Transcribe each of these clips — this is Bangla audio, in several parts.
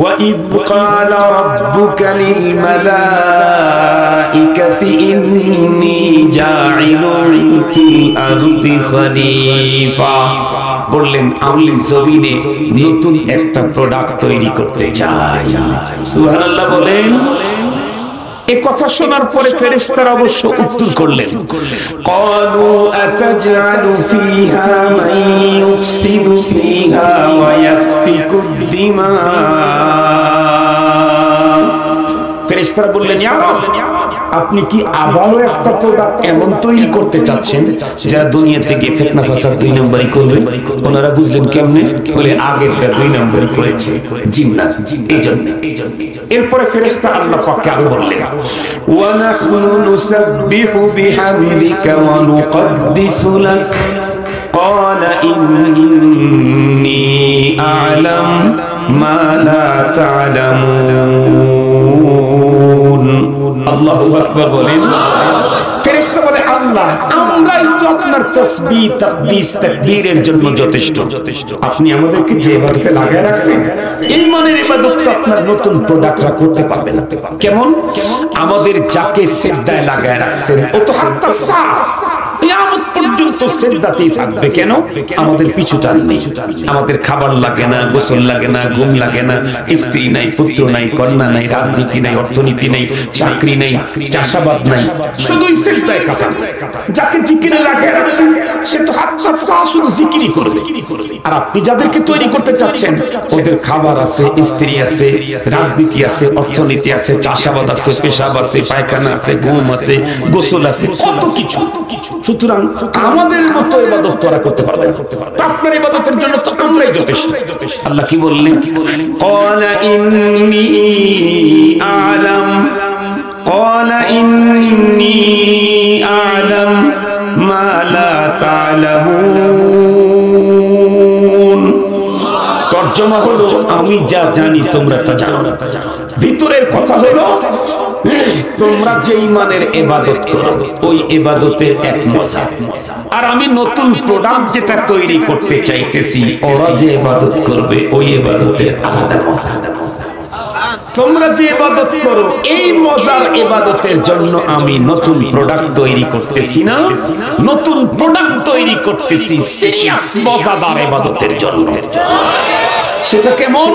وَإِذْ قَالَ رَبُّكَ لِلْمَلَائِكَةِ إِنِّي جَاعِلٌ فِي الْأَرْضِ خَلِيفَةً বললেন আমি জমিনে নতুন একটা প্রোডাক্ট তৈরি করতে চাই। সুবহানাল্লাহ বলেন। এই কথা শোনার পরে ফেরেশতারা অবশ্য উত্তর করলেন, ক্বালু আতাজআলু ফীহা মান ইউফসিদু ফীহা ওয়া ইয়াসফিকুদ দিমা। ফেরেশতারা বললেন, ইয়া রাব, আপনি কি আবারও একটা প্রোডাক্ট এমন তৈরি করতে চাচ্ছেন যারা দুনিয়া থেকে ফিতনা ফাসাদ 2 নম্বরই করবে? ওনারা বুঝলেন কেমনে? বলে আগেরটা 2 নম্বরই করেছে জিন্নাত, এইজন্য। এরপরে ফেরেশতা আল্লাহ পাককে আরো বললেন, ওয়া নাহনু নুসাব্বিহু বিহামদিকা ওয়া নুকদ্দিসু লাক ক্বালা ইন্নী আ'লাম মা লা তা'লামুন। আল্লাহু আকবার বলেন। ফেরেশতা বলে, আল্লাহ আমরাই তো আপনার তাসবিহ তাকদীস তাকবীরের জন্য যথেষ্ট। আপনি আমাদেরকে যে ইবাদতে লাগায় রাখছেন এই মানের ইবাদত তো আপনার নতুন প্রোডাক্টরা করতে পারবে না। কেমন? আমাদের যাকে সিজদায় লাগায় রাখছেন ও তো হাত্তা কিয়ামত পর্যন্ত সিজদাতেই থাকবে। কেন? আমাদের পিছু টান নেই, আমাদের খাবার লাগে না, গোসল লাগে না, ঘুম লাগে না, স্ত্রী নাই, পুত্র নাই, কন্যা নাই, রাজনীতি নাই, অর্থনীতি নাই, চাকরি নাই, চাষাবাদ নাই, শুধুই সিজদায় কাটান। যাকে জিকিরে লাগায় রাখছেন সে তো হাত্তা শুধু জিকিরই করবে। আর আপনি যাদেরকে তৈরি করতে চাচ্ছেন ওদের খাবার আছে, স্ত্রী আছে, রাজনীতি আছে, অর্থনীতি আছে, চাষাবাদ আছে, পেশাব আছে, পায়খানা আছে, ঘুম আছে, গোসল আছে, কত কিছু। সুতরাং আমাদের মতো ইবাদত তোরা করতে পারবে না। আপনার ইবাদতের জন্য তো আমরাই যথেষ্ট। আল্লাহ কি বললেন? ক্বালা ইন্নী আ'লাম ক্বালা ইন্নী আ'লাম মা লা তা'লামুন। তরজমা হলো আমি যা জানি তোমরা তা জানো না। ভিতরের কথা হলো তোমরা যে ইমানের ইবাদত করো ওই ইবাদতের এক মজা, আর আমি নতুন প্রোডাক্ট যেটা তৈরি করতে চাইতেছি ওরা যে ইবাদত করবে ওই ইবাদতের আলাদা মজা। তোমরা যে ইবাদত করো এই মজার ইবাদতের জন্য আমি নতুন প্রোডাক্ট তৈরি করতেছি না, নতুন প্রোডাক্ট তৈরি করতেছি সিরিয়াস মজাদার ইবাদতের জন্য। সেটা কেমন?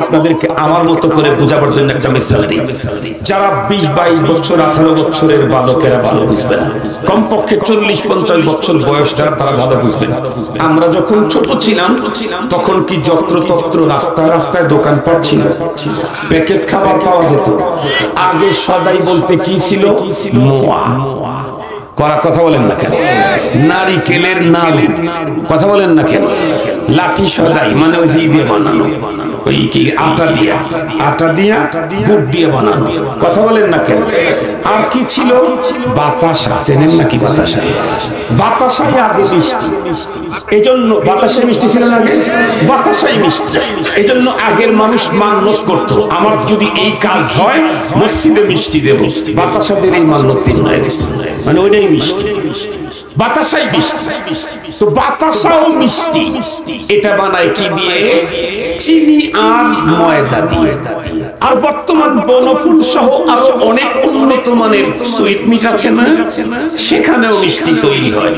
আপনাদেরকে আমার মতো করে বোঝাবার জন্য একটা মিসাল দিই। যারা 20-22 বছর 18 বছরের বালকেরা ভালো বুঝবে না, কমপক্ষে 40-50 বছর বয়স যারা তারা ভালো বুঝবে না। আমরা যখন ছোট ছিলাম তখন কি যত্রতত্র রাস্তায় রাস্তায় দোকানপাট ছিল, প্যাকেট খাবার পাওয়া যেত। আগে সদাই বলতে কি ছিল? মোয়া। করা কথা বলেন না কেন? নারিকেলের নাড়ু কথা বলেন না কেন? লাঠি সদাই মানে ওই যে দিয়ে বানানো, ওই কি আটা দিয়া গুড় দিয়ে বানানো, কথা বলেন না কেন? আর কি ছিল? বাতাসা। চেনেন নাকি বাতাসা? বাতাসাই আগে মিষ্টি, এজন্য বাতাসাই মিষ্টি ছিল না আগে? বাতাসাই মিষ্টি, এজন্য আগের মানুষ মান্যত করতো আমার যদি এই কাজ হয় মসজিদে মিষ্টি দেব। বাতাসাদের এই মান্যত হয়ে গেছে, মানে ওইটাই মিষ্টি, বাতাসাই মিষ্টি। তো বাতাসাও মিষ্টি, এটা বানায় কি দিয়ে? চিনি আর ময়দা দিয়ে। আর বর্তমান বনফুল সহ আরো অনেক উন্নত মানের সুইট মিট আছে না, সেখানেও মিষ্টি তৈরি হয়।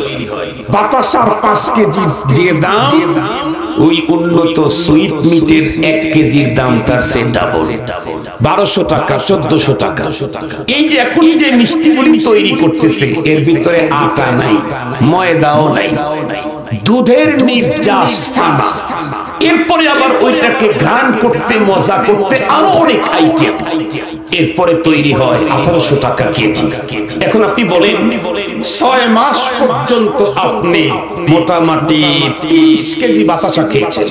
বাতাসার 5 কেজি যে দাম, ওই উন্নত সুইট মিটের 1 কেজির দাম তার সে ডাবল, 1200 টাকা, 1400 টাকা। এই যে এখন যে মিষ্টিগুলি তৈরি করতেছে এর ভিতরে আটা নাই, ময়দাও নাই, দুধের নির্যাস ছানা। এরপরে আবার ওইটাকে ঘ্রাণ করতে, মজা করতে আরো অনেক আইটেম। এরপরে তৈরি হয় 1800 টাকা কেজি। এখন আপনি বলেন 6 মাস পর্যন্ত আপনি মোটামুটি 30 কেজি বাতাসা খেয়েছেন,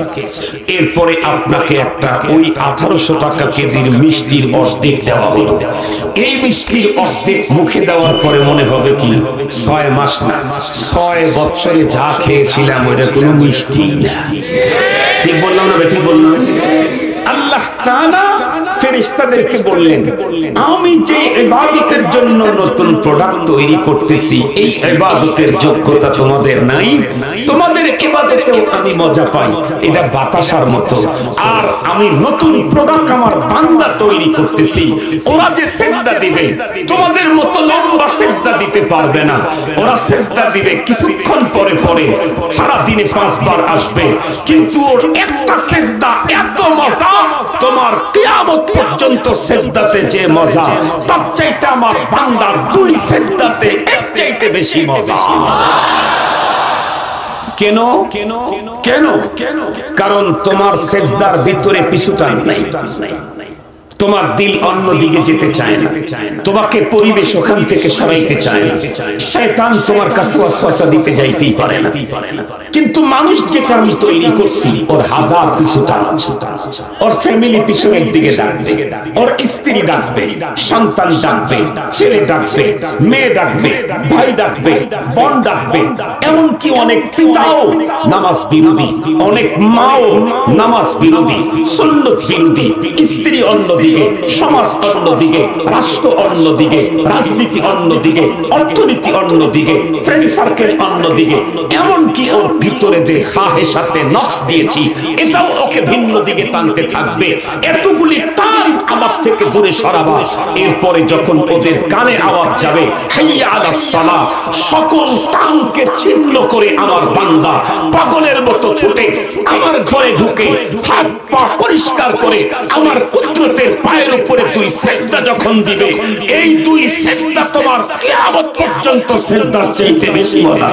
এরপরে আপনাকে একটা ওই 1800 টাকা কেজির মিষ্টির অর্ধেক দেওয়া হলো। এই মিষ্টির অর্ধেক মুখে দেওয়ার পরে মনে হবে কি 6 মাস না, 6 বছরে যা খেয়েছিলাম ওইটা কোনো মিষ্টি না। ঠিক বললাম না? ঠিক বললাম। আল্লাহ আল্লাহ তাআলা ফেরেশতাদেরকে বললেন, আমি যে ইবাদতের জন্য নতুন প্রোডাক্ট তৈরি করতেছি, এই ইবাদতের যোগ্যতা তোমাদের নাই, তোমাদের ইবাদতেও আমি মজা পাই, এটা বাতাসার মতো। আর আমি নতুন প্রোডাক্ট আমার বান্দা তৈরি করতেছি, ওরা যে সিজদা দিবে তোমাদের মতো লম্বা সিজদা দিতে পারবে না। ওরা সিজদা দিবে কিছুক্ষণ পরে পরে, সারা দিনে 5 বার আসবে, কিন্তু ওর একটা সিজদা এত মজা, তোমার কিয়ামত পর্যন্ত সিজদাতে যে মজা, তার চাইতে আমার বান্দার 2 সিজদাতে এর চাইতে বেশি মজা। কেন? কেন? কারণ তোমার সিজদার ভিতরে পিছুটান নাই, তোমার দিল অন্য দিকে যেতে চায় না, তোমাকে পরিবেশ ওখান থেকে সরাইতে চায় না, শয়তান তোমার কাছে ওয়াসওয়াসা দিতে যাইতেই পারে না। কিন্তু মানুষ যেটা আমি তৈরি করছি, ওর হাজার পিছুটান আছে, ওর ফ্যামিলি পিছনের দিকে ডাকবে, ওর স্ত্রী ডাকবে, সন্তান ডাকবে, ছেলে ডাকবে, মেয়ে ডাকবে, ভাই ডাকবে, বোন ডাকবে, এমনকি অনেক পিতাও নামাজ বিরোধী, অনেক মাও নামাজ বিরোধী, সুন্নত বিরোধী, স্ত্রী অন্যদিকে, সমাজ অন্যদিকে, রাষ্ট্র অন্যদিকে, রাজনীতি অন্যদিকে, অর্থনীতি অন্যদিকে, ফ্রেন্ড সার্কেল অন্যদিকে, এমনকি ওর ভিতরে যে খাহেসাতে নফস দিয়েছি, এটাও ওকে ভিন্ন দিকে টানতে থাকবে। এতগুলি টান আমার থেকে দূরে সরাবা। এরপরে যখন ওদের কানে আওয়াজ যাবে হাইয়া আলাস সালাহ, সকল টানকে ছিন্ন করে আমার বান্দা পাগলের মতো ছুটে আমার ঘরে ঢুকে হাত পা পরিষ্কার করে আমার কুদরতের পায়ের উপরে 2 সিজদা যখন দিবে, এই 2 সিজদা তোমার কিয়ামত পর্যন্ত সিজদার চাইতে বেশি মজা।